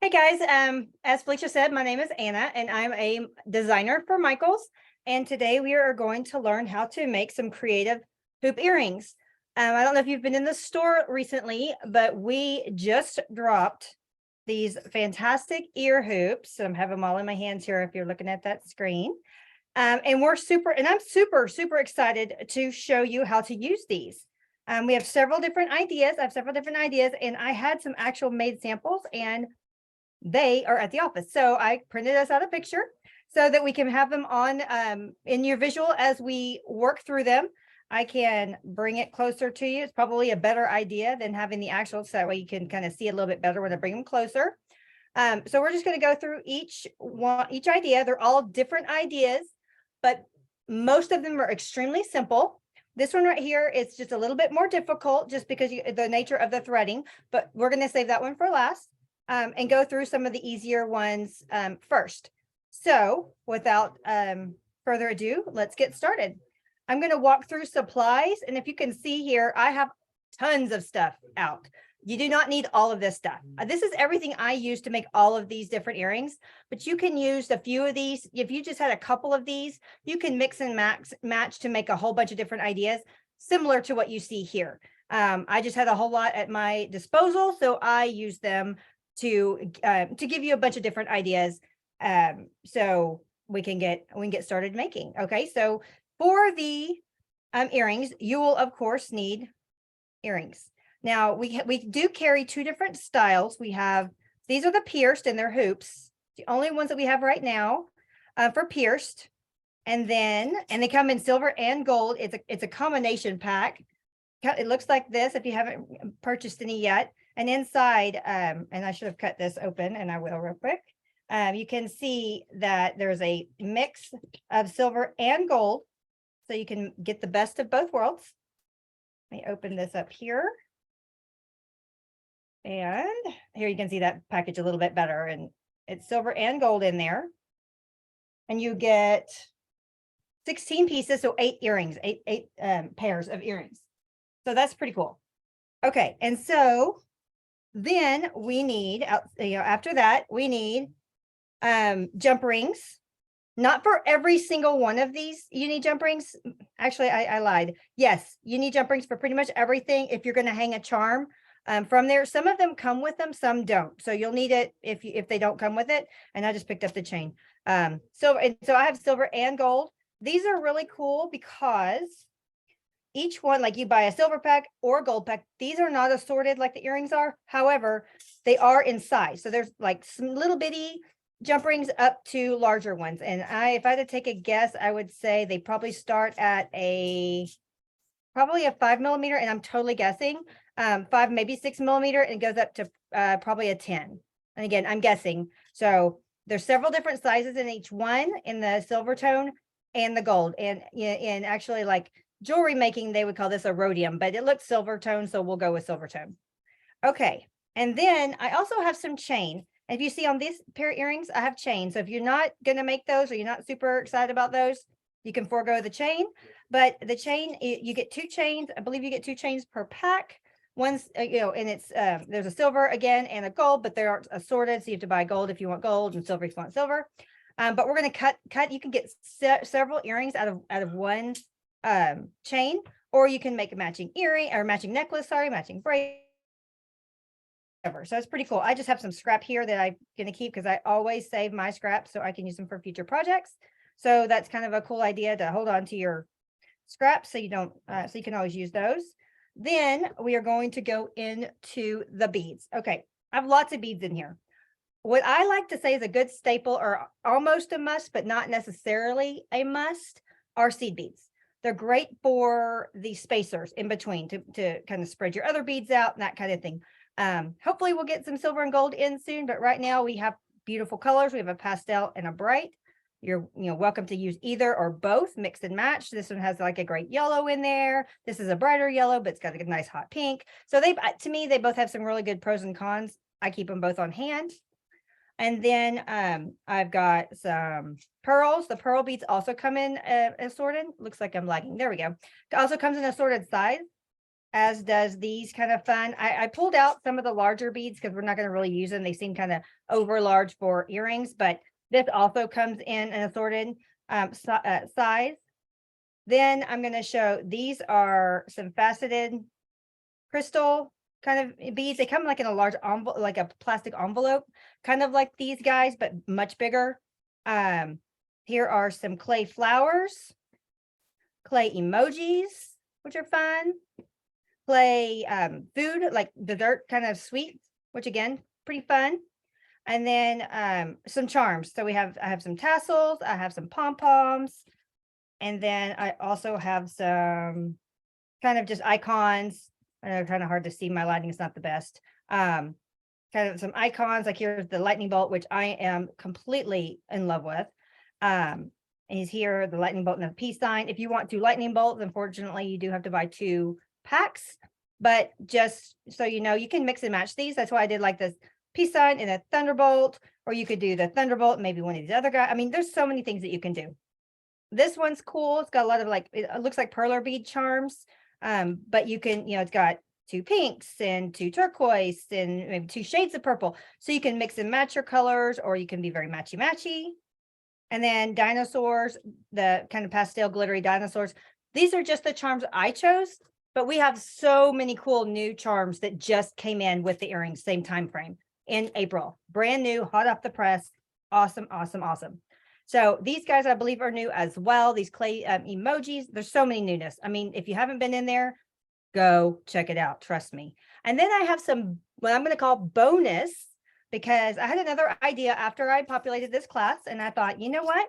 Hey guys, as Felicia said, my name is Anna and I'm a designer for Michaels. And today we are going to learn how to make some creative hoop earrings. I don't know if you've been in the store recently, but we just dropped these fantastic ear hoops. I have them all in my hands here if you're looking at that screen. And I'm super excited to show you how to use these. We have several different ideas. I have several different ideas and I had some actual made samples and they are at the office. So I printed us out a picture so that we can have them on in your visual as we work through them. I can bring it closer to you. It's probably a better idea than having the actual, so that way you can kind of see a little bit better when I bring them closer. So we're just going to go through each idea. They're all different ideas, but most of them are extremely simple. This one right here is just a little bit more difficult just because the nature of the threading, but we're going to save that one for last. And go through some of the easier ones first. So without further ado, let's get started. I'm going to walk through supplies. And if you can see here, I have tons of stuff out. You do not need all of this stuff. This is everything I use to make all of these different earrings, but you can use a few of these. If you just had a couple of these, you can mix and match to make a whole bunch of different ideas, similar to what you see here. I just had a whole lot at my disposal, so I use them to give you a bunch of different ideas, so we can get started making. Okay, so for the earrings, you will of course need earrings. Now we do carry two different styles. We have, these are the pierced and they're hoops, the only ones that we have right now for pierced, and they come in silver and gold. It's a combination pack. It looks like this if you haven't purchased any yet. And inside, and I should have cut this open, and I will real quick. You can see that there's a mix of silver and gold, so you can get the best of both worlds. Let me open this up here. And here you can see that package a little bit better, and it's silver and gold in there. And you get 16 pieces, so 8 earrings, eight pairs of earrings. So that's pretty cool. Okay, and so then we need, after that, we need jump rings. Not for every single one of these, you need jump rings. Actually, I lied. Yes, you need jump rings for pretty much everything if you're going to hang a charm from there. Some of them come with them, some don't. So you'll need it if they don't come with it. And I just picked up the chain. So I have silver and gold. These are really cool because each one, like you buy a silver pack or a gold pack, these are not assorted like the earrings are. However, they are in size. So there's like some little bitty jump rings up to larger ones. And if I had to take a guess, I would say they probably start at probably a 5 millimeter, and I'm totally guessing 5, maybe 6 millimeter, and it goes up to probably a 10. And again, I'm guessing. So there's several different sizes in each one, in the silver tone and the gold. And actually, like jewelry making, they would call this a rhodium, but it looks silver tone, so we'll go with silver tone. Okay, and then I also have some chain. If you see on this pair of earrings, I have chain. So if you're not going to make those, or you're not super excited about those, you can forego the chain. But the chain, you get 2 chains. I believe you get 2 chains per pack. One's, and it's there's a silver again and a gold, but they are assorted. So you have to buy gold if you want gold, and silver if you want silver. But we're going to cut. You can get several earrings out of one chain, or you can make a matching earring or matching necklace, matching bracelet. So it's pretty cool. I just have some scrap here that I'm going to keep because I always save my scraps so I can use them for future projects. So that's kind of a cool idea, to hold on to your scraps so you don't, so you can always use those. Then we are going to go into the beads. Okay, I have lots of beads in here. What I like to say is a good staple, or almost a must, but not necessarily a must, are seed beads. They're great for the spacers in between to kind of spread your other beads out and that kind of thing. Hopefully we'll get some silver and gold in soon, but right now we have beautiful colors. We have a pastel and a bright. You're welcome to use either or both, mix and match. This one has like a great yellow in there. This is a brighter yellow, but it's got a nice hot pink. So to me, they both have some really good pros and cons. I keep them both on hand. And then I've got some pearls. The pearl beads also come in assorted. Looks like I'm lagging. There we go. It also comes in assorted size. as does these kind of fun. I pulled out some of the larger beads because we're not going to really use them. They seem kind of over large for earrings, but this also comes in an assorted size. Then I'm going to show, these are some faceted crystal kind of beads. They come like in a large envelope, like a plastic envelope, kind of like these guys, but much bigger. Here are some clay flowers, clay emojis, which are fun, clay food, like dessert kind of sweets, which again, pretty fun. And then some charms. So I have some tassels, I have some pom-poms, and then I also have some kind of just icons. I know, kind of hard to see, my lighting is not the best. Kind of some icons, like here's the lightning bolt, which I am completely in love with. And he's here, the lightning bolt and the peace sign. If you want 2 lightning bolts, unfortunately, you do have to buy 2 packs. But just so you know, you can mix and match these. That's why I did like this peace sign and a thunderbolt, or you could do the thunderbolt, maybe one of these other guys. I mean, there's so many things that you can do. This one's cool. It's got a lot of like, it looks like perler bead charms. But you can, it's got 2 pinks and 2 turquoise and maybe 2 shades of purple. So you can mix and match your colors, or you can be very matchy. And then dinosaurs, the kind of pastel glittery dinosaurs. These are just the charms I chose, but we have so many cool new charms that just came in with the earrings, same time frame in April. Brand new, hot off the press. Awesome. So these guys, I believe, are new as well. These clay emojis, there's so many newness. I mean, if you haven't been in there, go check it out. Trust me. And then I have some, what I'm going to call bonus, because I had another idea after I populated this class, and I thought, you know what?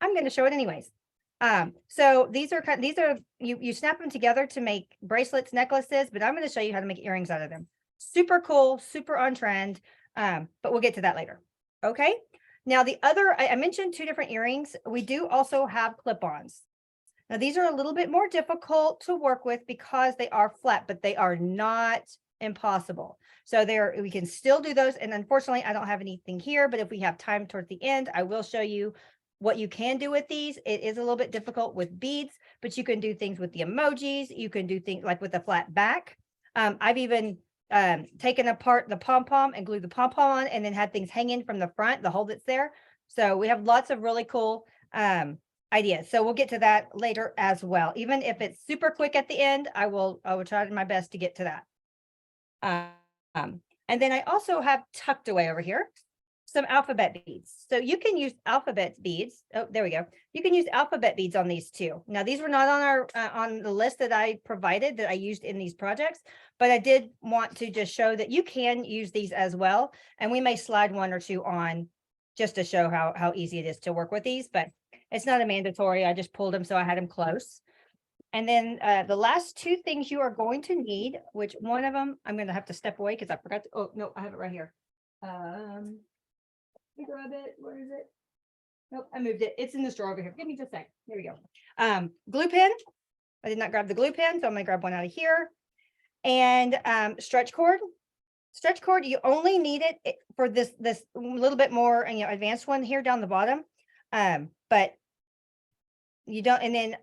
I'm going to show it anyways. So these are you snap them together to make bracelets, necklaces, but I'm going to show you how to make earrings out of them. Super cool, super on trend. But we'll get to that later. Okay. Now the other, I mentioned 2 different earrings. We do also have clip-ons. Now these are a little bit more difficult to work with because they are flat, but they are not impossible. So we can still do those. And unfortunately, I don't have anything here, but if we have time towards the end, I will show you what you can do with these. It is a little bit difficult with beads, but you can do things with the emojis. You can do things like with the flat back. I've even taken apart the pom-pom and glued the pom-pom on, and then had things hanging from the front, the hole that's there. So we have lots of really cool ideas. So we'll get to that later as well. Even if it's super quick at the end, I will try my best to get to that. And then I also have tucked away over here some alphabet beads. So you can use alphabet beads. Oh, there we go. You can use alphabet beads on these too. Now, these were not on our on the list that I provided that I used in these projects, but I did want to just show that you can use these as well. And we may slide 1 or 2 on just to show how easy it is to work with these, but it's not a mandatory. I just pulled them, so I had them close. And then the last 2 things you are going to need, which one of them I'm going to have to step away because I forgot to, oh, no, I have it right here. Let me grab it. Where is it? Nope, I moved it. It's in this drawer over here. Give me just a sec. Here we go. Glue pen. I did not grab the glue pen, so I'm going to grab one out of here. And stretch cord. Stretch cord, you only need it for this little bit more advanced one here down the bottom. But you don't, and then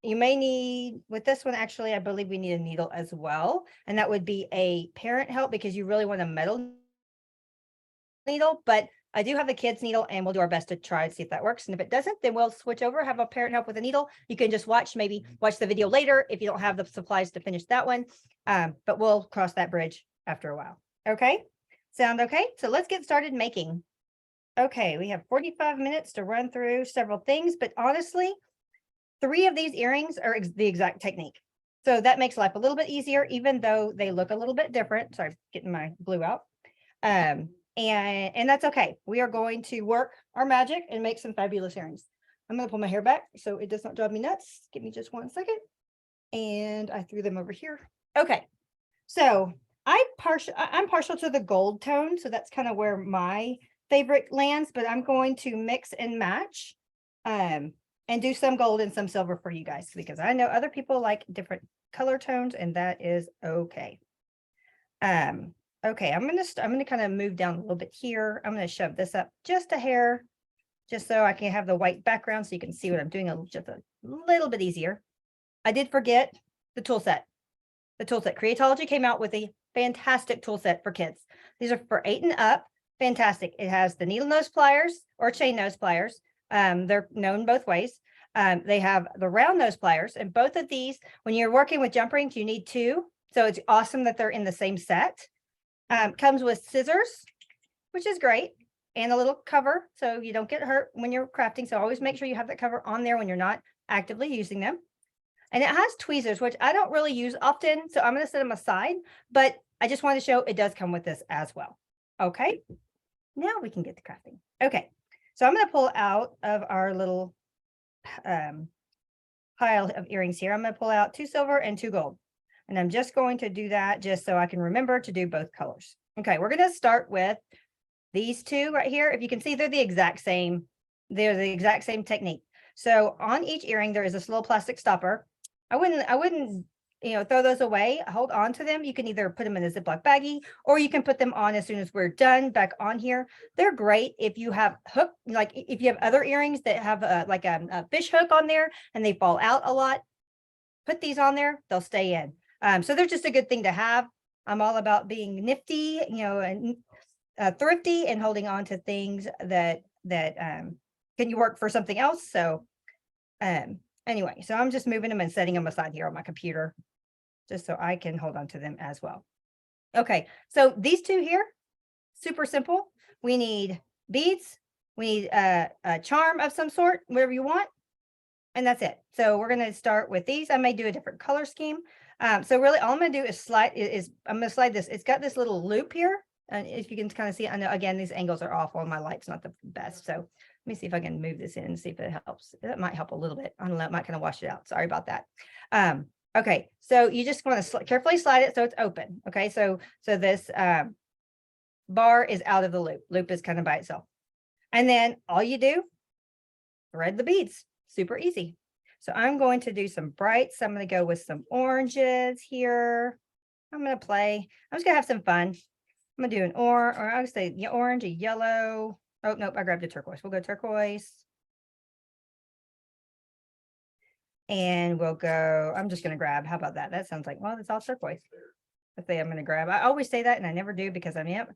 you may need, with this one, actually, I believe we need a needle as well. And that would be a parent help because you really want a metal needle, but I do have a kid's needle and we'll do our best to try and see if that works. And if it doesn't, then we'll switch over, have a parent help with a needle. You can just maybe watch the video later if you don't have the supplies to finish that one. But we'll cross that bridge after a while. Okay. Sound okay? So let's get started making. Okay. We have 45 minutes to run through several things, but honestly, 3 of these earrings are the exact technique. So that makes life a little bit easier, even though they look a little bit different. Sorry, getting my glue out. And that's okay. We are going to work our magic and make some fabulous earrings. I'm going to pull my hair back so it does not drive me nuts. Give me just 1 second. And I threw them over here. Okay. So I'm partial to the gold tone. So that's kind of where my favorite lands, but I'm going to mix and match and do some gold and some silver for you guys, because I know other people like different color tones, and that is okay. Okay, I'm gonna kind of move down a little bit here. I'm gonna shove this up just a hair, just so I can have the white background so you can see what I'm doing just a little bit easier. I did forget the tool set. the tool set. Creatology came out with a fantastic tool set for kids. These are for 8 and up. Fantastic. It has the needle nose pliers or chain nose pliers. They're known both ways. They have the round nose pliers, and both of these, when you're working with jump rings, you need 2. So it's awesome that they're in the same set. Comes with scissors, which is great, and a little cover so you don't get hurt when you're crafting. So always make sure you have that cover on there when you're not actively using them. And it has tweezers, which I don't really use often, so I'm going to set them aside, but I just wanted to show it does come with this as well. Okay, now we can get to crafting. Okay, so I'm going to pull out of our little pile of earrings here. I'm going to pull out 2 silver and 2 gold. And I'm just going to do that just so I can remember to do both colors. Okay, we're going to start with these 2 right here. If you can see, they're the exact same. They're the exact same technique. So on each earring, there is this little plastic stopper. I wouldn't, throw those away. Hold on to them. You can either put them in a Ziploc baggie, or you can put them on as soon as we're done back on here. They're great if you have hook, like if you have other earrings that have a fish hook on there and they fall out a lot. Put these on there, they'll stay in. So they're just a good thing to have. I'm all about being nifty, and thrifty and holding on to things that can you work for something else. So anyway, so I'm just moving them and setting them aside here on my computer just so I can hold on to them as well. Okay, so these 2 here, super simple. We need beads, we need a charm of some sort, whatever you want, and that's it. So we're going to start with these. I may do a different color scheme. So really all I'm going to do is I'm going to slide this. It's got this little loop here. And if you can kind of see, I know, again, these angles are awful and my light's not the best. So let me see if I can move this in and see if it helps. That might help a little bit. I don't know, it might kind of wash it out. Sorry about that. Okay, so you just want to carefully slide it so it's open. Okay, so this bar is out of the loop. Loop is kind of by itself. And then all you do, thread the beads. Super easy. So I'm going to do some brights. I'm going to go with some oranges here. I'm going to play. I'm just going to have some fun. I'm going to do an I would say orange, a yellow. Oh, nope, I grabbed a turquoise. We'll go turquoise. And we'll go, I'm just going to grab, how about that? That sounds like, well, it's all turquoise. I say I'm going to grab. I always say that and I never do because I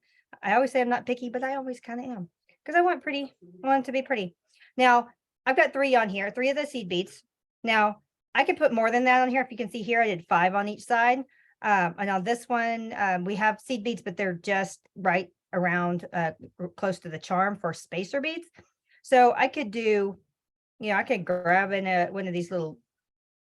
always say I'm not picky, but I always kind of am because I want it to be pretty. Now, I've got 3 on here, 3 of the seed beads. Now, I can put more than that on here. If you can see here, I did 5 on each side. And on this one, we have seed beads, but they're just right around close to the charm for spacer beads. So I could do, I could grab in one of these little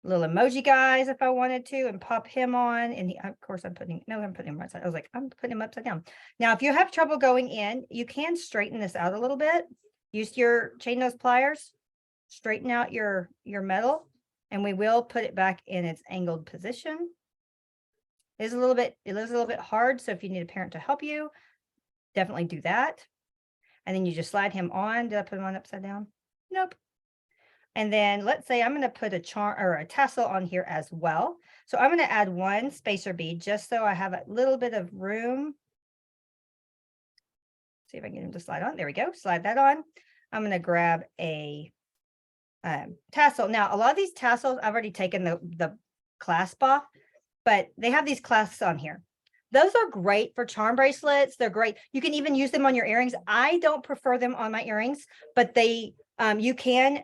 emoji guys if I wanted to and pop him on. And of course I'm putting him right side. I was like, I'm putting him upside down. Now, if you have trouble going in, you can straighten this out a little bit. Use your chain nose pliers, straighten out your metal, and we will put it back in its angled position. It is a little bit hard. So if you need a parent to help you, definitely do that. And then you just slide him on. Did I put him on upside down? Nope. And then let's say I'm going to put a charm or a tassel on here as well. So I'm going to add 1 spacer bead just so I have a little bit of room. See if I can get him to slide on. There we go. Slide that on. I'm going to grab a tassel. Now, a lot of these tassels, I've already taken the clasp off, but they have these clasps on here. Those are great for charm bracelets. They're great. You can even use them on your earrings. I don't prefer them on my earrings, but they you can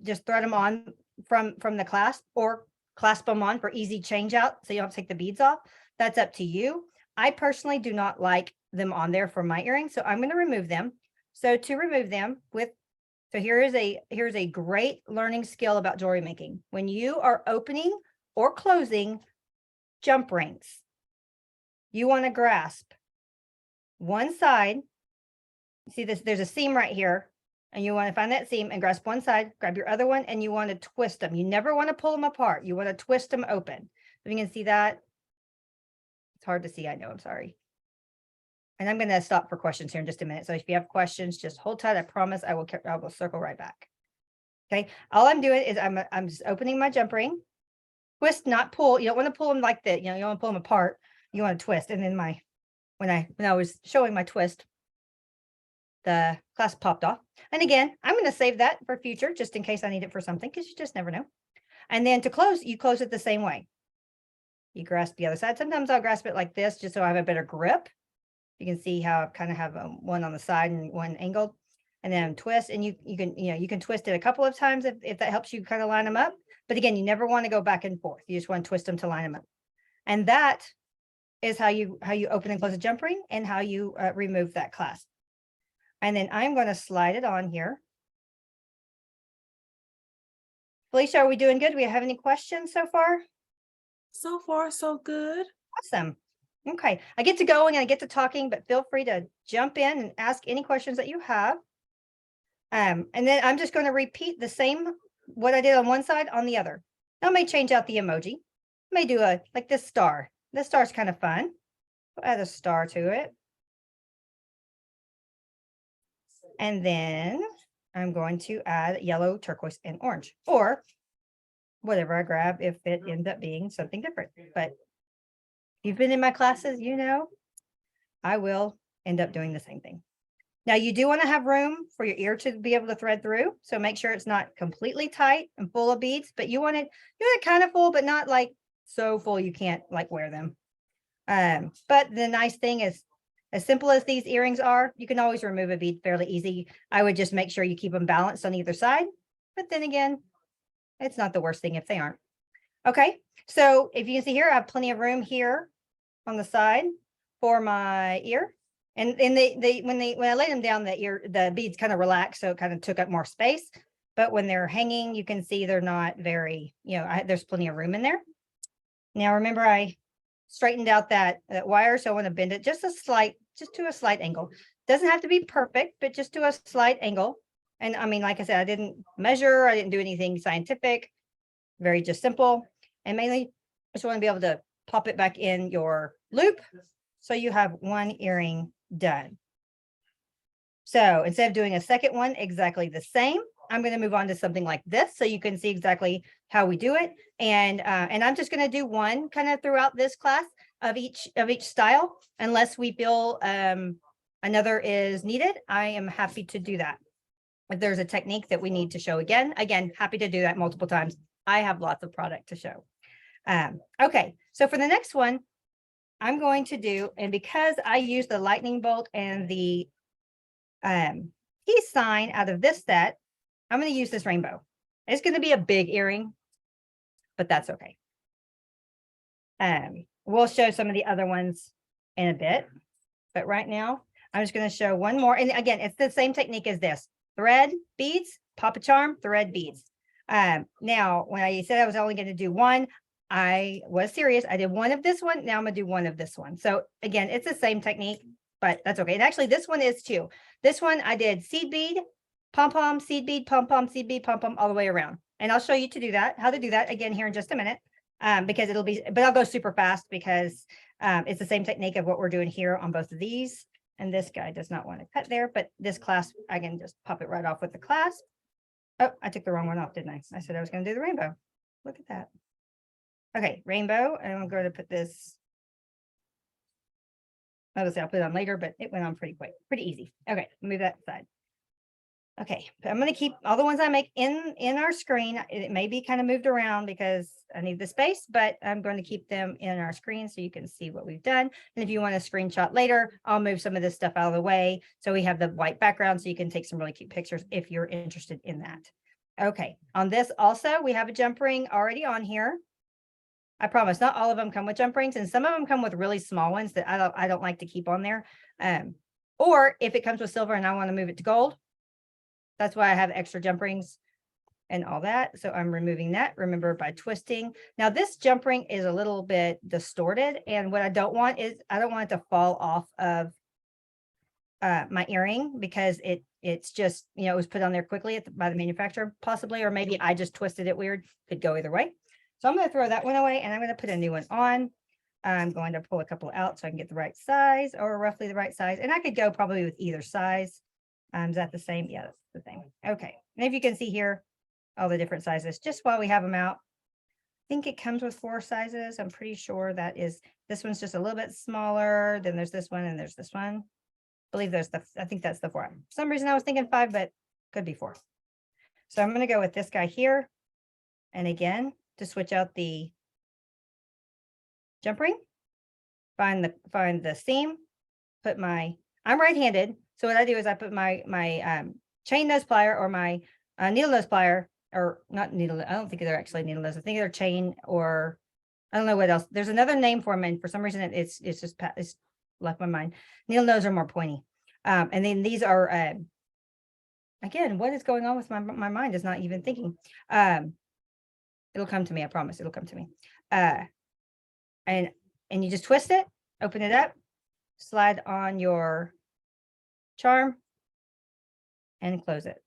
just thread them on from the clasp or clasp them on for easy change out so you don't have to take the beads off. That's up to you. I personally do not like them on there for my earrings, so I'm going to remove them. So to remove them here's a great learning skill about jewelry making. When you are opening or closing jump rings, you want to grasp one side. See this, there's a seam right here, and you want to find that seam and grasp one side, grab your other one, and you want to twist them. You never want to pull them apart. You want to twist them open. If you can see that, it's hard to see. I know, I'm sorry. And I'm going to stop for questions here in just a minute. So if you have questions, just hold tight. I promise I will circle right back. Okay. All I'm doing is I'm just opening my jump ring, twist, not pull. You don't want to pull them like that. You don't want to pull them apart. You want to twist. And then when I was showing my twist, the clasp popped off. And again, I'm going to save that for future, just in case I need it for something, because you just never know. And then to close, you close it the same way. you grasp the other side. Sometimes I'll grasp it like this just so I have a better grip. You can see how I kind of have one on the side and one angled, and then twist, and you can twist it a couple of times if that helps you kind of line them up. But again, you never want to go back and forth. You just want to twist them to line them up. And that is how you open and close a jump ring and how you remove that clasp. And then I'm going to slide it on here. Felicia, are we doing good? Do we have any questions so far? So far, so good. Awesome. Okay, I get to going and I get to talking, but feel free to jump in and ask any questions that you have. And then I'm just going to repeat the same, what I did on one side on the other. I may change out the emoji. I may do like this star. This star is kind of fun. I'll add a star to it. And then I'm going to add yellow, turquoise, and orange, or whatever I grab if it ends up being something different. But if you've been in my classes, you know, I will end up doing the same thing. Now, you do want to have room for your ear to be able to thread through. So make sure it's not completely tight and full of beads, but you want it kind of full, but not like so full you can't like wear them. But the nice thing is, as simple as these earrings are, you can always remove a bead fairly easy. I would just make sure you keep them balanced on either side. But then again, it's not the worst thing if they aren't. Okay, so if you can see here, I have plenty of room here on the side for my ear. And when I lay them down, the beads kind of relax, so it kind of took up more space. But when they're hanging, you can see they're not very, there's plenty of room in there. Now, remember, I straightened out that wire, so I want to bend it just to a slight angle. Doesn't have to be perfect, but just to a slight angle. And I mean, like I said, I didn't measure, I didn't do anything scientific, very just simple. And mainly, I just want to be able to pop it back in your loop, so you have one earring done. So instead of doing a second one exactly the same, I'm going to move on to something like this so you can see exactly how we do it. And I'm just going to do one kind of throughout this class of each style, unless we feel another is needed. I am happy to do that. If there's a technique that we need to show again, happy to do that multiple times. I have lots of product to show. Okay, so for the next one, I'm going to do, and because I use the lightning bolt and the peace sign out of this set, I'm going to use this rainbow. It's going to be a big earring, but that's okay. We'll show some of the other ones in a bit, but right now I'm just going to show one more. And again, it's the same technique as this: thread, beads, pop a charm, thread, beads. Now, when I said I was only going to do one, I was serious. I did one of this one. Now I'm going to do one of this one. So again, it's the same technique, but that's okay. And actually, this one is too. This one I did seed bead, pom-pom, seed bead, pom-pom, seed bead, pom-pom, all the way around. And I'll show you how to do that again here in just a minute, because but I'll go super fast because it's the same technique of what we're doing here on both of these. And this guy does not want to cut there, but this clasp, I can just pop it right off with the clasp. Oh, I took the wrong one off, didn't I? I said I was going to do the rainbow. Look at that. Okay, rainbow, and I'm going to put this. I'll put it on later, but it went on pretty quick, pretty easy. Okay, move that aside. Okay, but I'm going to keep all the ones I make in our screen. It may be kind of moved around because I need the space, but I'm going to keep them in our screen so you can see what we've done. And if you want a screenshot later, I'll move some of this stuff out of the way so we have the white background so you can take some really cute pictures if you're interested in that. Okay, on this also, we have a jump ring already on here. I promise not all of them come with jump rings, and some of them come with really small ones that I don't like to keep on there. Or if it comes with silver and I want to move it to gold, that's why I have extra jump rings and all that. So I'm removing that, remember, by twisting. Now this jump ring is a little bit distorted, and what I don't want is I don't want it to fall off of my earring, because it's just, it was put on there quickly by the manufacturer possibly, or maybe I just twisted it weird. Could go either way. So I'm going to throw that one away and I'm going to put a new one on. I'm going to pull a couple out so I can get the right size, or roughly the right size. And I could go probably with either size. Is that the same? Yeah, that's the same. Okay. And if you can see here, all the different sizes, just while we have them out. I think it comes with 4 sizes. I'm pretty sure this one's just a little bit smaller. Then there's this one and there's this one. I believe I think that's the 4. For some reason I was thinking 5, but could be 4. So I'm going to go with this guy here. And again, to switch out the jump ring, find the seam, put I'm right-handed. So what I do is I put my chain nose plier or my needle nose plier, or not needle. I don't think they're actually needle nose. I think they're chain, or I don't know what else. There's another name for them, and for some reason it's just it's left my mind. Needle nose are more pointy. And then these are again, what is going on with my mind is not even thinking. It'll come to me, I promise it'll come to me. And you just twist it, open it up, slide on your charm, and close it.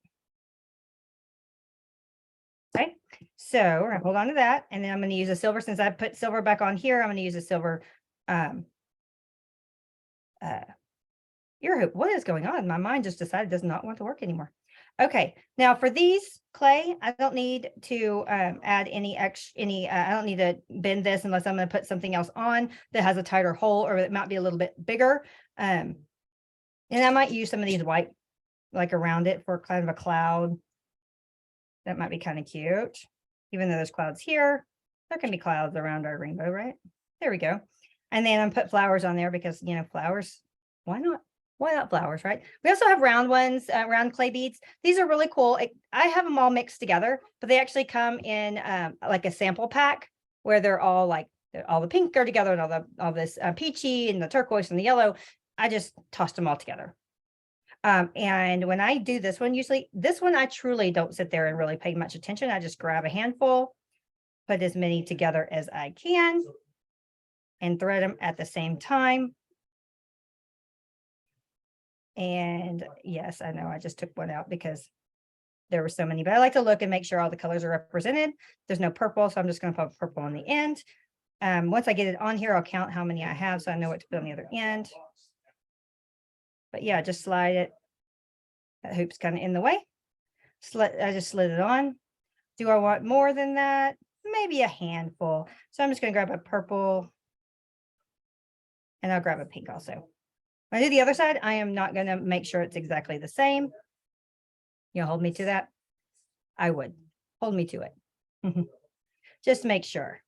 Okay, so we're gonna hold on to that, and then I'm going to use a silver. Since I put silver back on here, I'm going to use a silver ear hoop. What is going on? My mind just decided it does not want to work anymore. Okay, now for these clay, I don't need to add any extra, I don't need to bend this unless I'm going to put something else on that has a tighter hole, or it might be a little bit bigger. And I might use some of these white, like around it for kind of a cloud. That might be kind of cute. Even though there's clouds here, there can be clouds around our rainbow, right? There we go. And then I'm put flowers on there because, you know, flowers, why not? Why not flowers, right? We also have round ones, round clay beads. These are really cool. I have them all mixed together, but they actually come in like a sample pack where they're all like, all the pink are together and all this peachy and the turquoise and the yellow. I just tossed them all together. And when I do this one, usually this one, I truly don't sit there and really pay much attention. I just grab a handful, put as many together as I can, and thread them at the same time. And yes, I know I just took one out because there were so many, but I like to look and make sure all the colors are represented. There's no purple, so I'm just going to put purple on the end. Once I get it on here, I'll count how many I have so I know what to put on the other end. But yeah, just slide it. That hoop's kind of in the way. I just slid it on. Do I want more than that? Maybe a handful. So I'm just going to grab a purple, and I'll grab a pink also. When I do the other side, I am not going to make sure it's exactly the same. You'll hold me to that? I would. Hold me to it. Just make sure.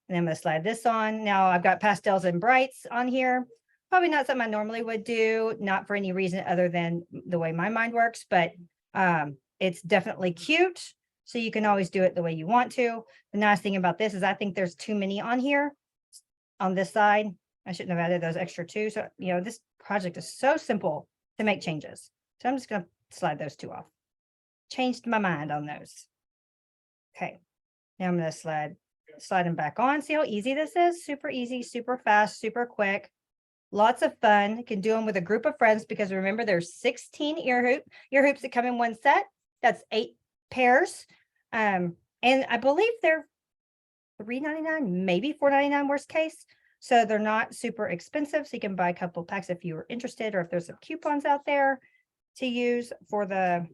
And I'm going to slide this on. Now I've got pastels and brights on here. Probably not something I normally would do, not for any reason other than the way my mind works, but it's definitely cute. So you can always do it the way you want to. The nice thing about this is I think there's too many on here on this side. I shouldn't have added those extra two. So, you know, this project is so simple to make changes. So I'm just going to slide those two off. Changed my mind on those. Okay. Now I'm going to slide them back on. See how easy this is? Super easy, super fast, super quick. Lots of fun. You can do them with a group of friends because remember there's 16 ear hoops that come in one set. That's 8 pairs. And I believe they're $3.99, maybe $4.99 worst case. So they're not super expensive. So you can buy a couple packs if you were interested, or if there's some coupons out there to use for the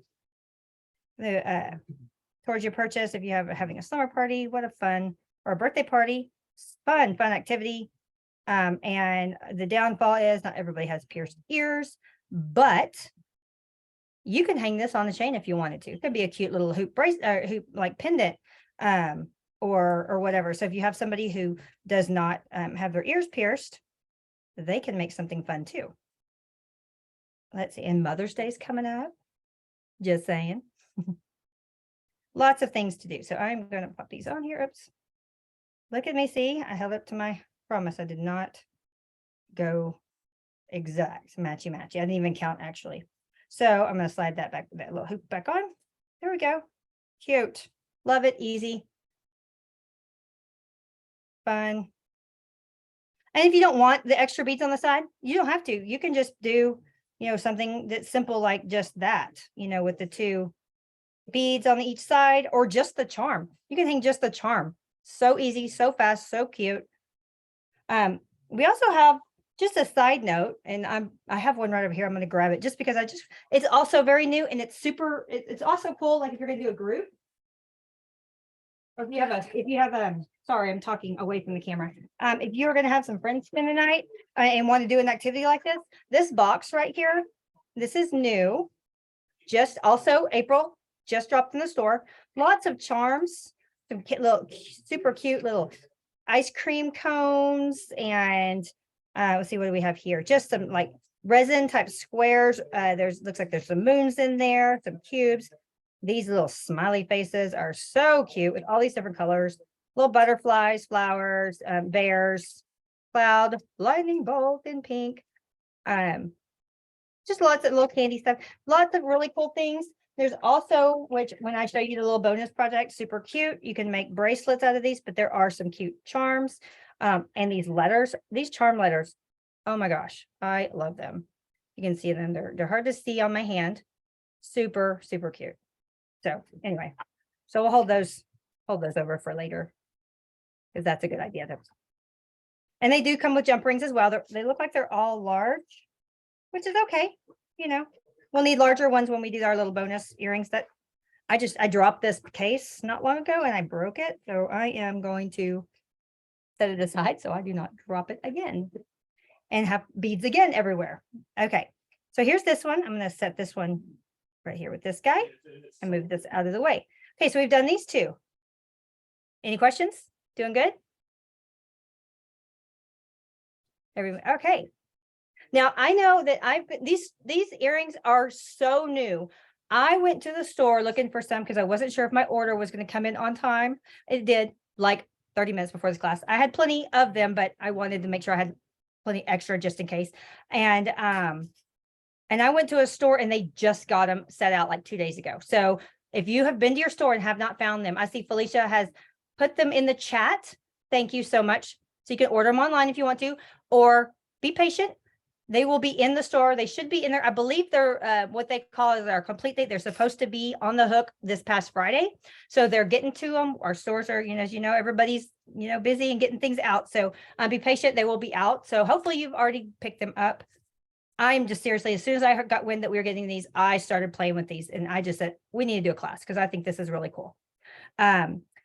towards your purchase. If you have having a summer party, what a fun, or a birthday party, fun activity. And the downfall is not everybody has pierced ears, but you can hang this on the chain if you wanted to. It could be a cute little hoop brace or hoop like pendant, or whatever. So if you have somebody who does not have their ears pierced, they can make something fun too. Let's see, and Mother's Day is coming up. Just saying. Lots of things to do. So I'm going to pop these on here. Oops. Look at me. See, I held up to my promise. I did not go exact matchy. I didn't even count actually. So I'm going to slide that back, that little hoop back on. There we go. Cute. Love it. Easy. Fun. And if you don't want the extra beads on the side, you don't have to. You can just do, you know, something that's simple like just that, you know, with the 2 beads on each side, or just the charm. You can hang just the charm. So easy, so fast, so cute. We also have just a side note, and I have one right over here. I'm going to grab it just because it's also very new, and it's also cool. Like if you're going to do a group, or if you have a, sorry, I'm talking away from the camera. If you're going to have some friends spend the night and want to do an activity like this box right here, this is new. Just also April, just dropped in the store. Lots of charms, some little super cute little ice cream cones and let's see, what do we have here? Just some like resin type squares. Looks like there's some moons in there, some cubes. These little smiley faces are so cute with all these different colors. Little butterflies, flowers, bears, cloud, lightning bolt in pink. Just lots of little candy stuff, lots of really cool things. There's also, which when I show you the little bonus project, super cute. You can make bracelets out of these, but there are some cute charms. And these letters, these charm letters, oh my gosh, I love them. You can see them, they're hard to see on my hand. Super, super cute. So anyway, so we'll hold those over for later, because that's a good idea. And they do come with jump rings as well. They look like they're all large, which is okay. You know, we'll need larger ones when we do our little bonus earrings. That I dropped this case not long ago and I broke it. So I am going to set it aside so I do not drop it again and have beads again everywhere. Okay, so here's this one. I'm going to set this one right here with this guy and move this out of the way. Okay, so we've done these two. Any questions? Doing good? Everyone, okay. Now I know that these earrings are so new. I went to the store looking for some because I wasn't sure if my order was going to come in on time. It did, like 30 minutes before this class. I had plenty of them, but I wanted to make sure I had plenty extra just in case. And I went to a store and they just got them set out like 2 days ago. So if you have been to your store and have not found them, I see Felicia has put them in the chat. Thank you so much. So you can order them online if you want to, or be patient. They will be in the store. They should be in there. I believe they're what they call is our complete date. They're supposed to be on the hook this past Friday. So they're getting to them. Our stores are, as you know, everybody's, busy and getting things out. So be patient. They will be out. So hopefully you've already picked them up. I'm just seriously, as soon as I got wind that we were getting these, I started playing with these and I just said, we need to do a class because I think this is really cool.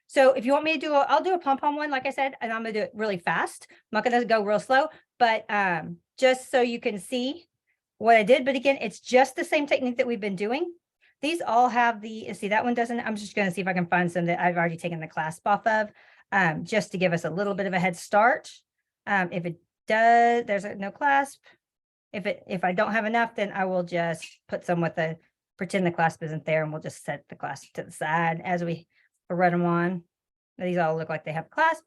So if you want me to do, I'll do a pom-pom one, like I said, and I'm gonna do it really fast. I'm not gonna go real slow, but just so you can see what I did. But again, it's just the same technique that we've been doing. These all have see, that one doesn't, I'm just gonna see if I can find some that I've already taken the clasp off of, just to give us a little bit of a head start. If it does, there's no clasp. If I don't have enough, then I will just put some with pretend the clasp isn't there, and we'll just set the clasp to the side as we run them on. These all look like they have clasp.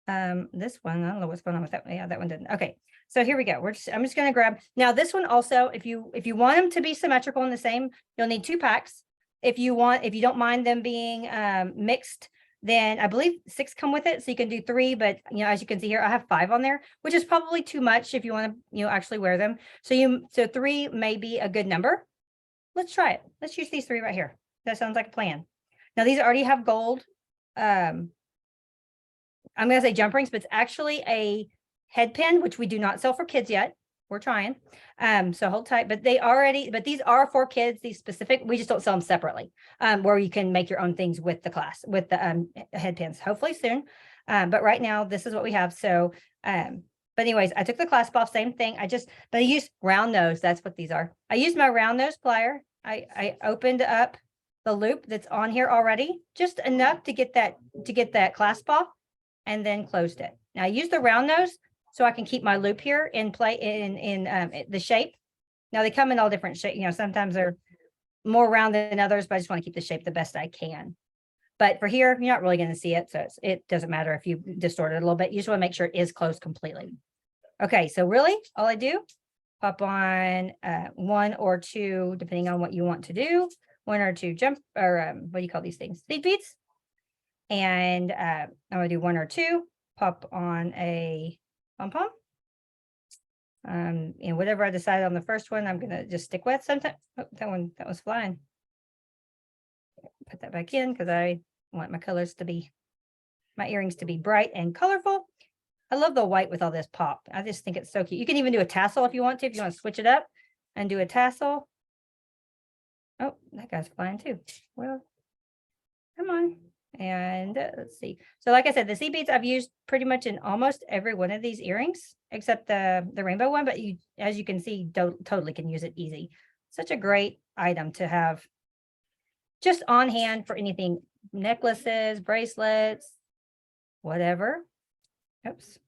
This one, I don't know what's going on with that one. Yeah, that one didn't. Okay, so here we go. I'm just going to grab. Now this one also, if you want them to be symmetrical and the same, you'll need 2 packs. If you don't mind them being mixed, then I believe 6 come with it. So you can do 3, but as you can see here, I have 5 on there, which is probably too much if you want to, actually wear them. So 3 may be a good number. Let's try it. Let's use these 3 right here. That sounds like a plan. Now these already have gold. I'm going to say jump rings, but it's actually a head pin, which we do not sell for kids yet. We're trying. So hold tight, but these are for kids, these specific, we just don't sell them separately, where you can make your own things with the head pins, hopefully soon. But right now, this is what we have. So, but anyways, I took the clasp off, same thing. But I used round nose. That's what these are. I used my round nose plier. I opened up the loop that's on here already, just enough to get that clasp off, and then closed it. Now I use the round nose so I can keep my loop here in play in the shape. Now they come in all different shapes. Sometimes they're more round than others, but I just want to keep the shape the best I can. But for here, you're not really going to see it, so it doesn't matter if you distort it a little bit. You just want to make sure it is closed completely. Okay, so really, all I do, pop on 1 or 2, depending on what you want to do. 1 or 2 jump, or what do you call these things? Seed beads. And I'm going to do 1 or 2, pop on a pom-pom. And whatever I decide on the first one, I'm going to just stick with. Sometimes, oh, that was flying. Put that back in because I want my earrings to be bright and colorful. I love the white with all this pop. I just think it's so cute. You can even do a tassel if you want to switch it up and do a tassel. Oh, that guy's flying too. Well, come on. And let's see. So like I said, the seed beads I've used pretty much in almost every one of these earrings, except the rainbow one. But as you can see, totally can use it easy. Such a great item to have just on hand for anything, necklaces, bracelets, whatever. Oops.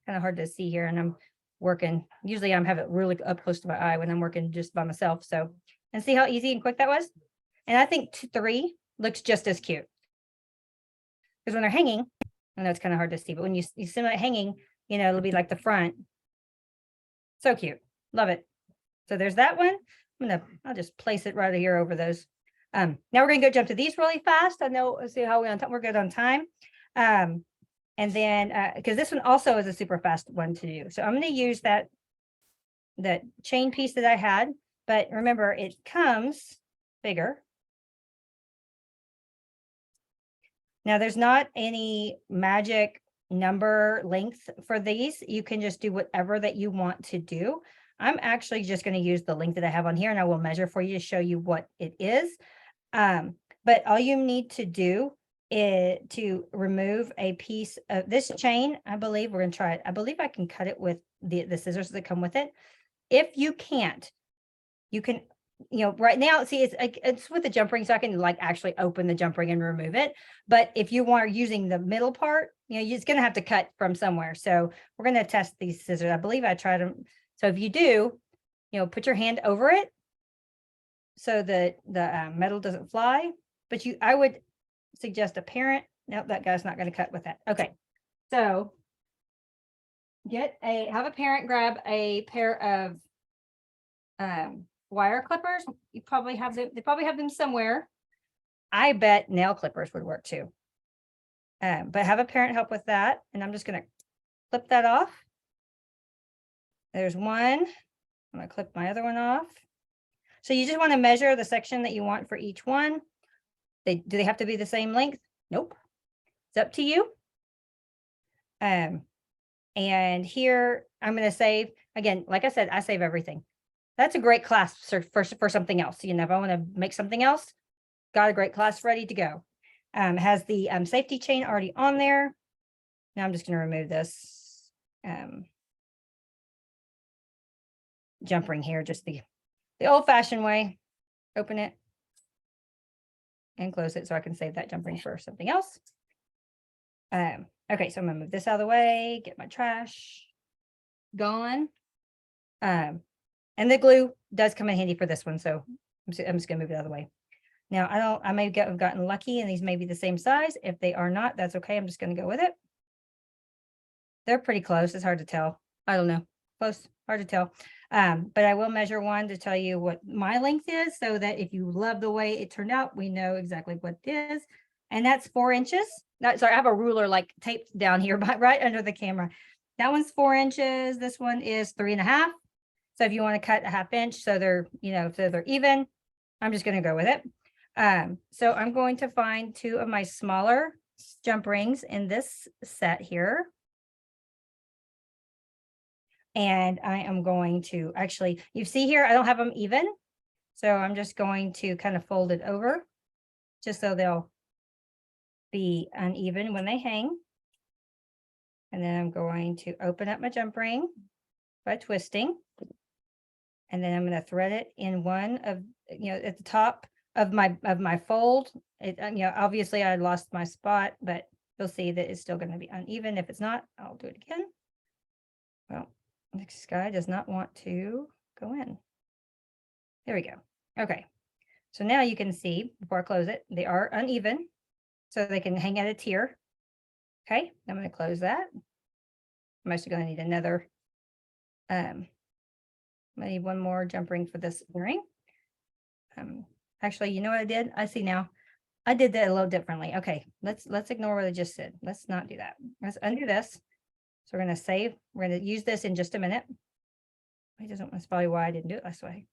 Kind of hard to see here, and I'm working. Usually I'm have it really up close to my eye when I'm working just by myself. So, and see how easy and quick that was? And I think 3 looks just as cute. Because when they're hanging, I know it's kind of hard to see, but when you see them hanging, you know, it'll be like the front. So cute. Love it. So there's that one. I'll just place it right here over those. Now we're going to go jump to these really fast. I know, let's see how we're good on time. And then, because this one also is a super fast one to do. So I'm going to use that chain piece that I had, but remember it comes bigger. Now there's not any magic number length for these. You can just do whatever that you want to do. I'm actually just going to use the length that I have on here, and I will measure for you to show you what it is. But all you need to do is to remove a piece of this chain. I believe we're going to try it. I believe I can cut it with the scissors that come with it. If you can't, you can, you know, right now, see, it's with the jump ring, so I can like actually open the jump ring and remove it. But if you are using the middle part, you know, you're just going to have to cut from somewhere. So we're going to test these scissors. I believe I tried them. So if you do, you know, put your hand over it so that the metal doesn't fly. But I would suggest a parent. Nope, that guy's not going to cut with that. Okay, so have a parent grab a pair of wire clippers. You probably have them. They probably have them somewhere. I bet nail clippers would work too. But have a parent help with that, and I'm just going to clip that off. There's one. I'm going to clip my other one off. So you just want to measure the section that you want for each one. Do they have to be the same length? Nope. It's up to you. And here I'm going to save, again, like I said, I save everything. That's a great class for something else. You know, if I want to make something else, got a great class ready to go. Has the safety chain already on there. Now I'm just going to remove this jump ring here, just the old-fashioned way. Open it and close it so I can save that jump ring for something else. Okay, so I'm gonna move this out of the way, get my trash gone. And the glue does come in handy for this one, so I'm just gonna move it out of the way. Now I may have gotten lucky and these may be the same size. If they are not, that's okay. I'm just gonna go with it. They're pretty close. It's hard to tell. I don't know. Close, hard to tell. But I will measure one to tell you what my length is, so that if you love the way it turned out, we know exactly what it is. And that's 4 inches. Sorry, I have a ruler like taped down here, but right under the camera. That one's 4 inches. This one is 3.5. So if you want to cut a 1/2 inch, so they're, you know, so they're even, I'm just going to go with it. So I'm going to find 2 of my smaller jump rings in this set here. And I am going to actually, you see here, I don't have them even. So I'm just going to kind of fold it over just so they'll be uneven when they hang. And then I'm going to open up my jump ring by twisting. And then I'm going to thread it in one of, you know, at the top of my fold. You know, obviously I lost my spot, but you'll see that it's still going to be uneven. If it's not, I'll do it again. Well, this guy does not want to go in. There we go. Okay. So now you can see, before I close it, they are uneven, so they can hang at a tier. Okay. I'm going to close that. I'm actually going to need another, I need one more jump ring for this earring. Actually, you know what I did? I see now. I did that a little differently. Okay. Let's ignore what I just said. Let's not do that. Let's undo this. So we're going to save. We're going to use this in just a minute. That's probably why I didn't do it this way.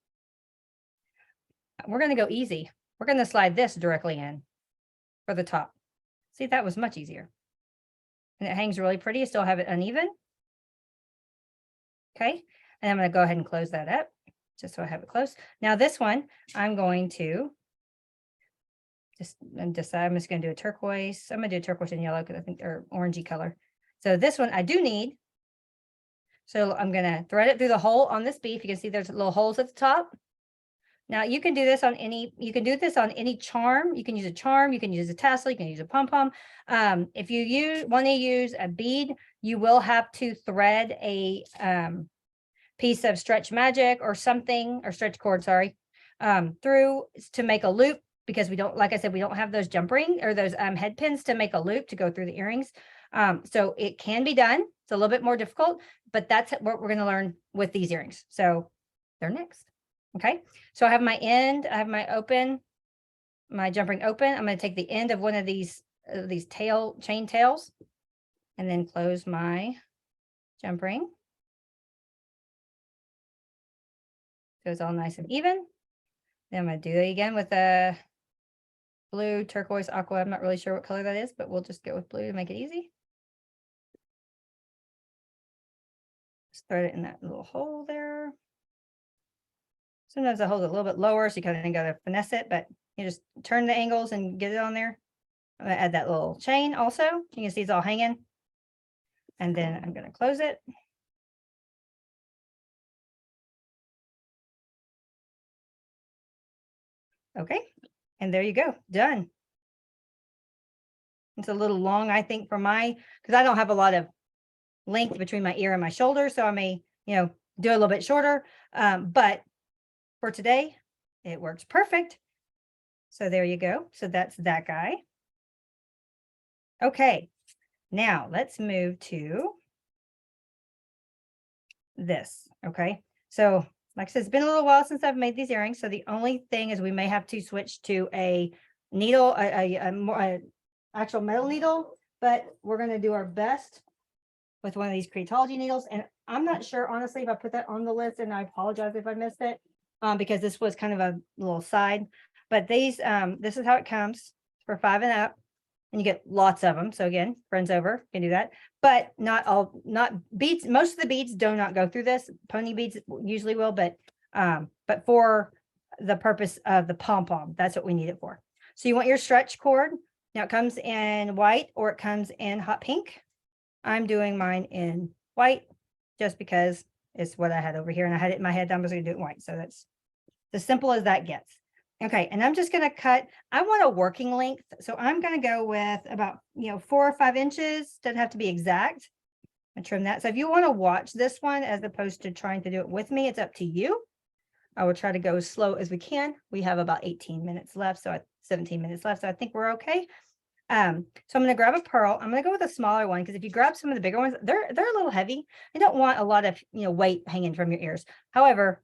We're going to go easy. We're going to slide this directly in for the top. See, that was much easier. And it hangs really pretty. I still have it uneven. Okay. And I'm going to go ahead and close that up just so I have it close. Now this one, I'm going to decide I'm just going to do a turquoise. I'm going to do a turquoise and yellow because I think they're orangey color. So this one I do need. So I'm going to thread it through the hole on this bead. You can see there's little holes at the top. Now you can do this on any, you can do this on any charm. You can use a charm, you can use a tassel, you can use a pom-pom. If you want to use a bead, you will have to thread a piece of stretch magic or something, or stretch cord, sorry, through to make a loop, because we don't, like I said, we don't have those jump ring or those head pins to make a loop to go through the earrings. So it can be done. It's a little bit more difficult, but that's what we're going to learn with these earrings. So they're next. Okay. So I have my end, I have my open, my jump ring open. I'm going to take the end of one of these chain tails and then close my jump ring. So it's all nice and even. Then I'm going to do it again with a blue, turquoise, aqua. I'm not really sure what color that is, but we'll just go with blue to make it easy. Just thread it in that little hole there. Sometimes I hold it a little bit lower, so you kind of got to finesse it, but you just turn the angles and get it on there. I'm going to add that little chain also. You can see it's all hanging. And then I'm going to close it. Okay. And there you go. Done. It's a little long, I think, for because I don't have a lot of length between my ear and my shoulder. So I may, do a little bit shorter. But for today, it works perfect. So there you go. So that's that guy. Okay. Now let's move to this. Okay. So like I said, it's been a little while since I've made these earrings. So the only thing is we may have to switch to a needle, a actual metal needle, but we're going to do our best with one of these Creatology needles. And I'm not sure, honestly, if I put that on the list, and I apologize if I missed it, because this was kind of a little side, but these, this is how it comes for 5 and up, and you get lots of them. So again, friends over can do that, but not beads. Most of the beads do not go through this. Pony beads usually will, but for the purpose of the pom-pom, that's what we need it for. So you want your stretch cord. Now it comes in white or it comes in hot pink. I'm doing mine in white just because it's what I had over here, and I had it in my head. I was going to do it in white. So that's as simple as that gets. Okay. And I'm just going to cut. I want a working length. So I'm going to go with about, 4 or 5 inches. Doesn't have to be exact. And trim that. So if you want to watch this one, as opposed to trying to do it with me, it's up to you. I will try to go as slow as we can. We have about 18 minutes left. So 17 minutes left. So I think we're okay. So I'm going to grab a pearl. I'm going to go with a smaller one, because if you grab some of the bigger ones, they're a little heavy. You don't want a lot of, weight hanging from your ears. However,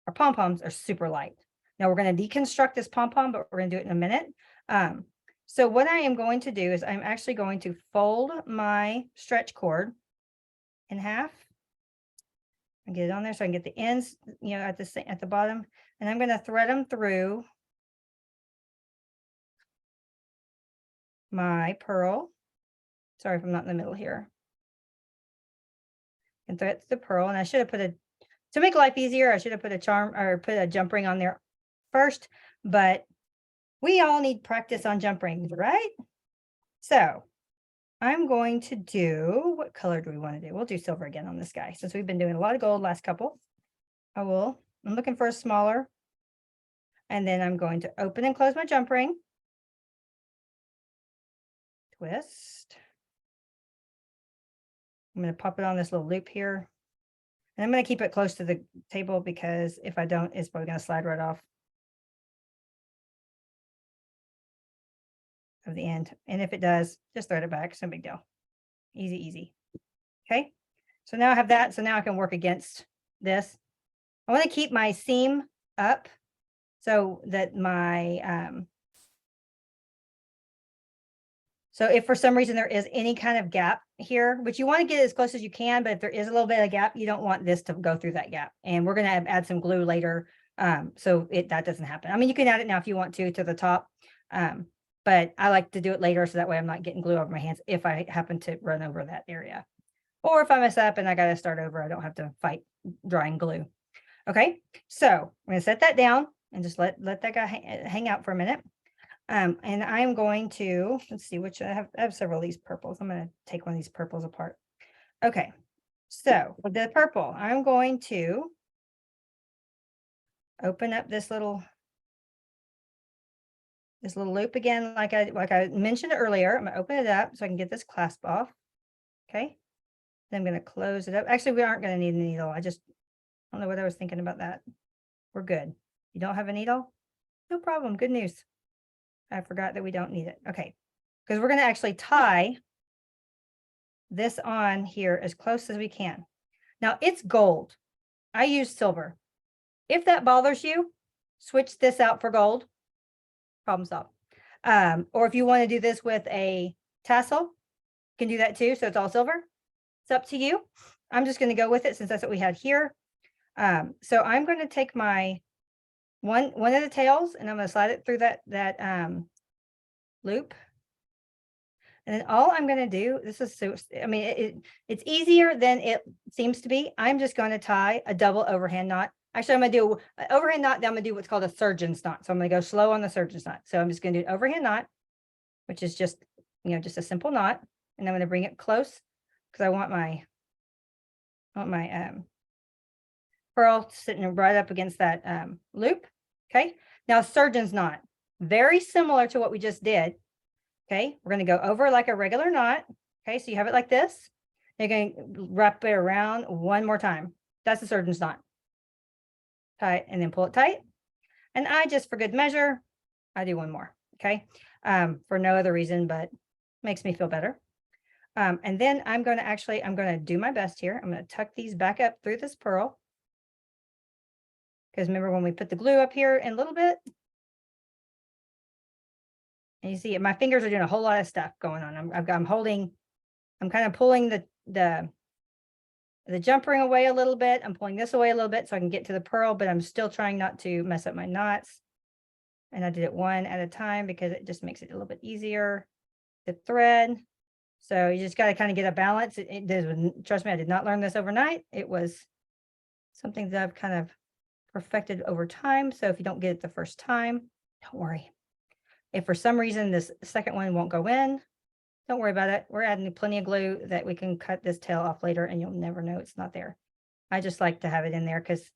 our pom-poms are super light. Now we're going to deconstruct this pom-pom, but we're going to do it in a minute. So what I am going to do is I'm actually going to fold my stretch cord in half and get it on there so I can get the ends, at the bottom, and I'm going to thread them through my pearl. Sorry if I'm not in the middle here. And thread the pearl, and I should have put to make life easier, I should have put a charm or put a jump ring on there first, but we all need practice on jump rings, right? So I'm going to do, what color do we want to do? We'll do silver again on this guy, since we've been doing a lot of gold last couple. I'm looking for a smaller, and then I'm going to open and close my jump ring. Twist. I'm going to pop it on this little loop here. And I'm going to keep it close to the table, because if I don't, it's probably going to slide right off of the end. And if it does, just thread it back. It's no big deal. Easy, easy. Okay. So now I have that. So now I can work against this. I want to keep my seam up so that my, so if for some reason there is any kind of gap here, which you want to get as close as you can, but if there is a little bit of gap, you don't want this to go through that gap. And we're going to add some glue later. So that doesn't happen. I mean, you can add it now if you want to the top. But I like to do it later, so that way I'm not getting glue over my hands if I happen to run over that area. Or if I mess up and I got to start over, I don't have to fight drying glue. Okay, so I'm going to set that down and just let that guy hang out for a minute. And I'm going to, let's see, which I have several of these purples. I'm going to take one of these purples apart. Okay, so with the purple, I'm going to open up this little loop again, like I mentioned earlier. I'm gonna open it up so I can get this clasp off. Okay. Then I'm gonna close it up. Actually, we aren't gonna need a needle. I don't know what I was thinking about that. We're good. You don't have a needle? No problem. Good news. I forgot that we don't need it. Okay. Because we're gonna actually tie this on here as close as we can. Now it's gold. I use silver. If that bothers you, switch this out for gold. Problem solved. Or if you want to do this with a tassel, you can do that too. So it's all silver. It's up to you. I'm just going to go with it since that's what we had here. So I'm going to take my one of the tails and I'm going to slide it through that loop. And then all I'm going to do, this is so, I mean, it's easier than it seems to be. I'm just going to tie a double overhand knot. Actually, I'm going to do an overhand knot. Then I'm going to do what's called a surgeon's knot. So I'm going to go slow on the surgeon's knot. So I'm just going to do an overhand knot, which is just, just a simple knot. And I'm going to bring it close because I want my pearl sitting right up against that loop. Okay. Now surgeon's knot, very similar to what we just did. Okay, we're going to go over like a regular knot. Okay, so you have it like this. You're going to wrap it around one more time. That's the surgeon's knot. Tie it and then pull it tight. And I just, for good measure, I do one more. Okay, for no other reason, but makes me feel better. And then I'm going to do my best here. I'm going to tuck these back up through this pearl. Because remember when we put the glue up here in a little bit, and you see it, my fingers are doing a whole lot of stuff going on. I'm kind of pulling the jump ring away a little bit. I'm pulling this away a little bit so I can get to the pearl, but I'm still trying not to mess up my knots. And I did it one at a time because it just makes it a little bit easier to thread. So you just got to kind of get a balance. Trust me, I did not learn this overnight. It was something that I've kind of perfected over time. So if you don't get it the first time, don't worry. If for some reason this second one won't go in, don't worry about it. We're adding plenty of glue that we can cut this tail off later and you'll never know it's not there. I just like to have it in there because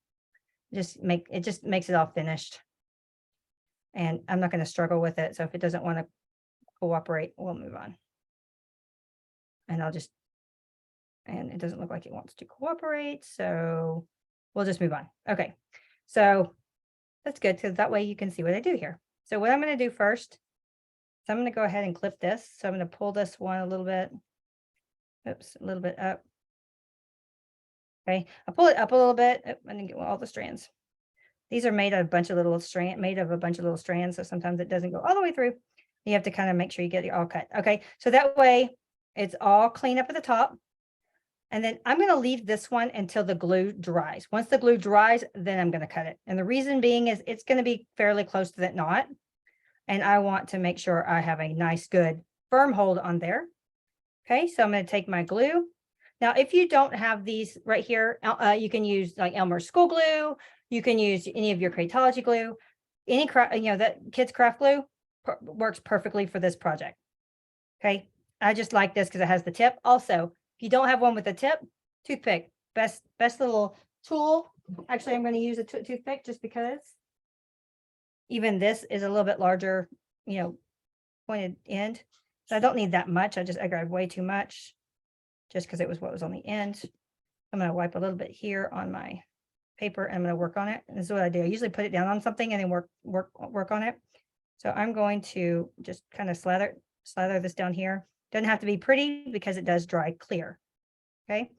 it just makes it all finished. And I'm not going to struggle with it. So if it doesn't want to cooperate, we'll move on. And and it doesn't look like it wants to cooperate. So we'll just move on. Okay. So that's good. So that way you can see what I do here. So what I'm going to do first is I'm going to go ahead and clip this. So I'm going to pull this one a little bit. Oops, a little bit up. Okay, I'll pull it up a little bit. I didn't get all the strands. These are made of a bunch of little strands. So sometimes it doesn't go all the way through. You have to kind of make sure you get it all cut. Okay, so that way it's all clean up at the top. And then I'm going to leave this one until the glue dries. Once the glue dries, then I'm going to cut it. And the reason being is it's going to be fairly close to that knot. And I want to make sure I have a nice, good, firm hold on there. Okay, so I'm going to take my glue. Now, if you don't have these right here, you can use like Elmer's school glue. You can use any of your Creatology glue. Any craft, that kids craft glue works perfectly for this project. Okay, I just like this because it has the tip. Also, if you don't have one with a tip, toothpick, best little tool. Actually, I'm going to use a toothpick just because even this is a little bit larger, pointed end. So I don't need that much. I grabbed way too much just because it was what was on the end. I'm going to wipe a little bit here on my paper and I'm going to work on it. And this is what I do. I usually put it down on something and then work on it. So I'm going to just kind of slather this down here. Doesn't have to be pretty because it does dry clear. Okay.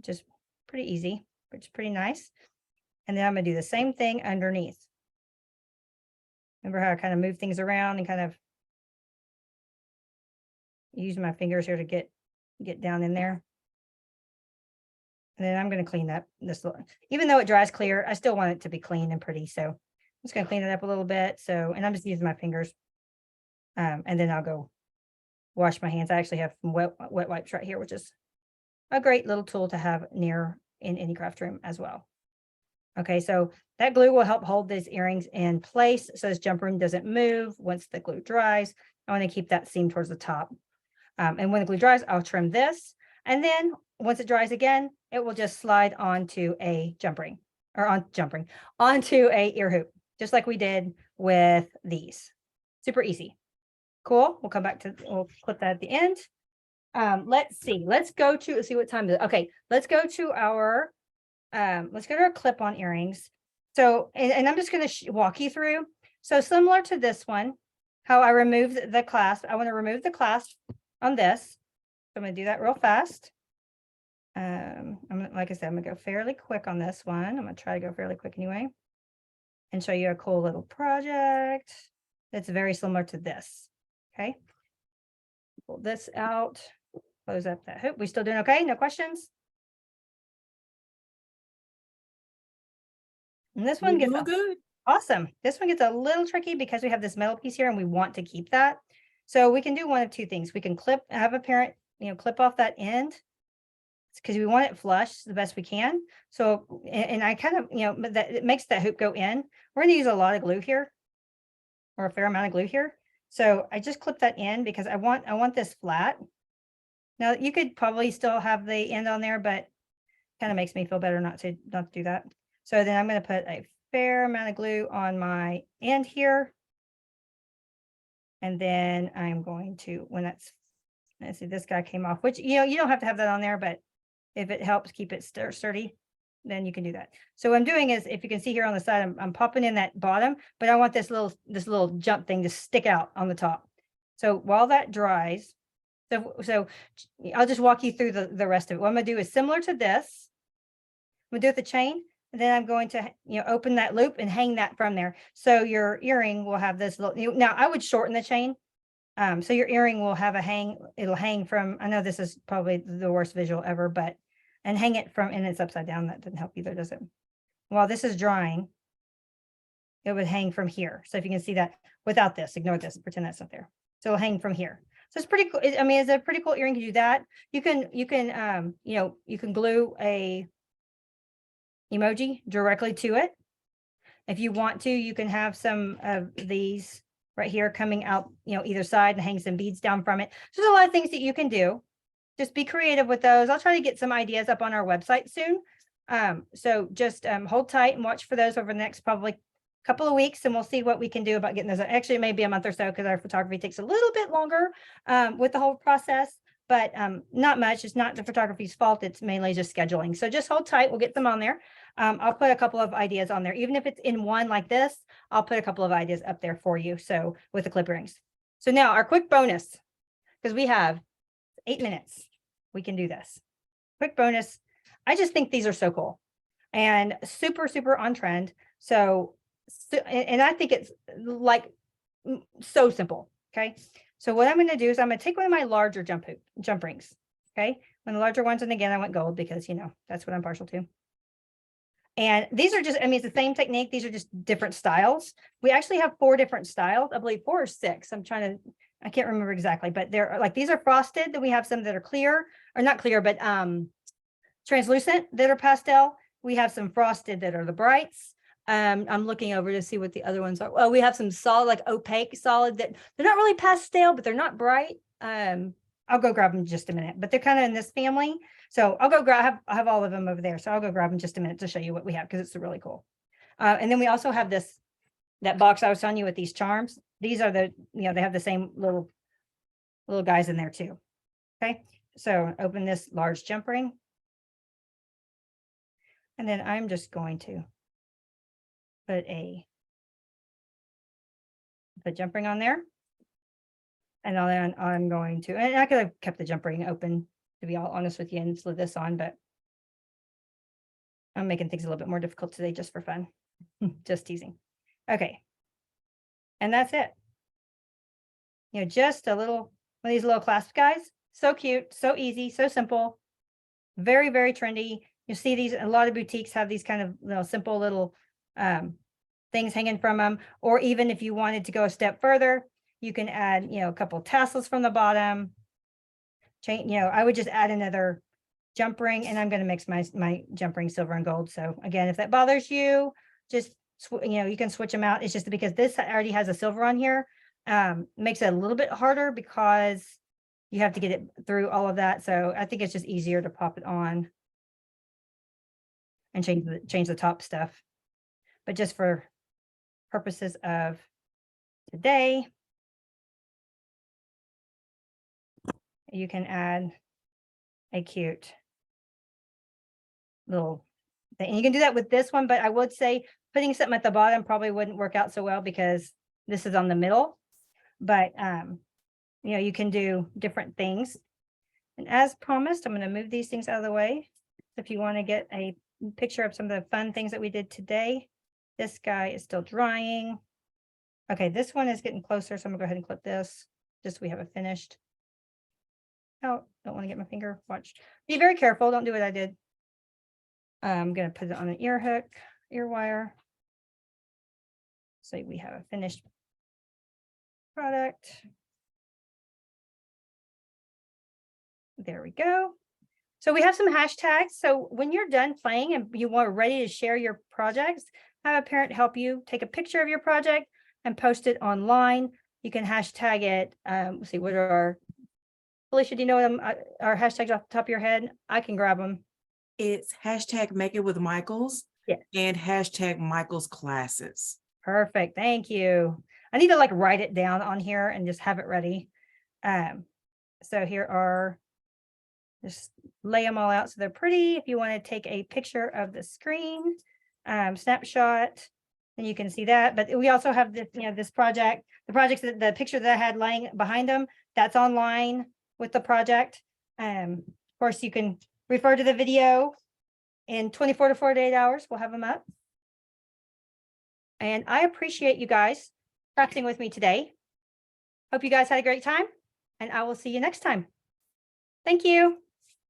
Just pretty easy, which is pretty nice. And then I'm going to do the same thing underneath. Remember how I kind of move things around and kind of use my fingers here to get down in there. And then I'm going to clean up this little, even though it dries clear, I still want it to be clean and pretty. So I'm just going to clean it up a little bit. So, and I'm just using my fingers. And then I'll go wash my hands. I actually have some wet wipes right here, which is a great little tool to have near in any craft room as well. Okay, so that glue will help hold these earrings in place so this jump ring doesn't move once the glue dries. I want to keep that seam towards the top. And when the glue dries, I'll trim this. And then once it dries again, it will just slide onto a jump ring. or on jumping onto a ear hoop, just like we did with these. Super easy. Cool. We'll come back to, we'll clip that at the end. Let's see. Let's go to, let's see what time it is. Okay. Let's go to our clip-on earrings. So, and I'm just going to walk you through. So similar to this one, how I removed the clasp. I want to remove the clasp on this. So I'm going to do that real fast. Like I said, I'm gonna go fairly quick on this one. I'm gonna try to go fairly quick anyway and show you a cool little project that's very similar to this. Okay. Pull this out, close up that hoop. We still doing okay? No questions? And this one You're gets doing good. awesome. This one gets a little tricky because we have this metal piece here and we want to keep that. So we can do one of two things. We can have a parent, clip off that end, because we want it flush the best we can. So, and I kind of, but that it makes that hoop go in. We're going to use a lot of glue here, or a fair amount of glue here. So I just clip that in because I want this flat. Now you could probably still have the end on there, but kind of makes me feel better not to do that. So then I'm going to put a fair amount of glue on my end here. And then I'm going to, when that's, let's see, this guy came off, which, you don't have to have that on there, but if it helps keep it sturdy, then you can do that. So what I'm doing is, if you can see here on the side, I'm popping in that bottom, but I want this little jump thing to stick out on the top. So while that dries, so I'll just walk you through the rest of it. What I'm gonna do is similar to this. I'm gonna do it with the chain, and then I'm going to open that loop and hang that from there. So your earring will have this little. Now I would shorten the chain. So your earring will have a hang, it'll hang from, I know this is probably the worst visual ever, but, and hang it from, and it's upside down. That doesn't help either, does it? While this is drying, it would hang from here. So if you can see that without this, ignore this, pretend that's not there. So it'll hang from here. So it's pretty cool. I mean, it's a pretty cool earring to do that. You can glue a emoji directly to it. If you want to, you can have some of these right here coming out, either side, and hang some beads down from it. So there's a lot of things that you can do. Just be creative with those. I'll try to get some ideas up on our website soon. So just hold tight and watch for those over the next probably couple of weeks, and we'll see what we can do about getting those. Actually, it may be a month or so because our photography takes a little bit longer with the whole process, but not much. It's not the photography's fault. It's mainly just scheduling. So just hold tight. We'll get them on there. I'll put a couple of ideas on there. Even if it's in one like this, I'll put a couple of ideas up there for you. So with the clip rings. So now our quick bonus, because we have 8 minutes, we can do this. Quick bonus. I just think these are so cool and super, super on trend. So and I think it's like so simple. Okay. So what I'm going to do is I'm going to take one of my larger jump rings. Okay. One of the larger ones. And again, I went gold because, that's what I'm partial to. And these are just, I mean, it's the same technique. These are just different styles. We actually have 4 different styles. I believe 4 or 6. I can't remember exactly, but they're like, these are frosted. Then we have some that are clear, or not clear, but translucent that are pastel. We have some frosted that are the brights. I'm looking over to see what the other ones are. Well, we have some solid, like opaque solid, that they're not really pastel, but they're not bright. I'll go grab them in just a minute, but they're kind of in this family. So I'll go grab, I have all of them over there. So I'll go grab them in just a minute to show you what we have, because it's really cool. And then we also have that box I was telling you with these charms. These are they have the same little guys in there too. Okay. So open this large jump ring. And then I'm just going to put jump ring on there. And then I'm going to, and I could have kept the jump ring open, to be all honest with you, and slid this on, but I'm making things a little bit more difficult today just for fun. Just teasing. Okay. And that's it. Just one of these little clasp guys. So cute, so easy, so simple. Very, very trendy. You see these, a lot of boutiques have these kind of simple little things hanging from them. Or even if you wanted to go a step further, you can add, a couple tassels from the bottom. I would just add another jump ring, and I'm going to mix my jump ring silver and gold. So again, if that bothers you, just, you can switch them out. It's just because this already has a silver on here, makes it a little bit harder because you have to get it through all of that. So I think it's just easier to pop it on. and change the top stuff. But just for purposes of today, you can add a cute little thing. And you can do that with this one, but I would say putting something at the bottom probably wouldn't work out so well because this is on the middle. But you know, you can do different things. And as promised, I'm going to move these things out of the way. If you want to get a picture of some of the fun things that we did today, this guy is still drying. Okay, this one is getting closer, so I'm gonna go ahead and clip this, just so we have it finished. Oh, don't want to get my finger. Watch. Be very careful. Don't do what I did. I'm gonna put it on an ear hook, ear wire. So we have a finished product. There we go. So we have some hashtags. So when you're done playing and you are ready to share your projects, have a parent help you take a picture of your project and post it online. You can hashtag it. Let's see, what are our, Felicia, do you know them, our hashtags off the top of your head? I can grab them. It's hashtag make it with Michaels. Yeah. And hashtag Michaels classes. Perfect. Thank you. I need to like write it down on here and just have it ready. So here are, just lay them all out so they're pretty. If you want to take a picture of the screen, snapshot, and you can see that. But we also have this, you know, this project, the projects that the picture that I had laying behind them, that's online with the project. Of course, you can refer to the video in 24 to 48 hours. We'll have them up. And I appreciate you guys practicing with me today. Hope you guys had a great time, and I will see you next time. Thank you.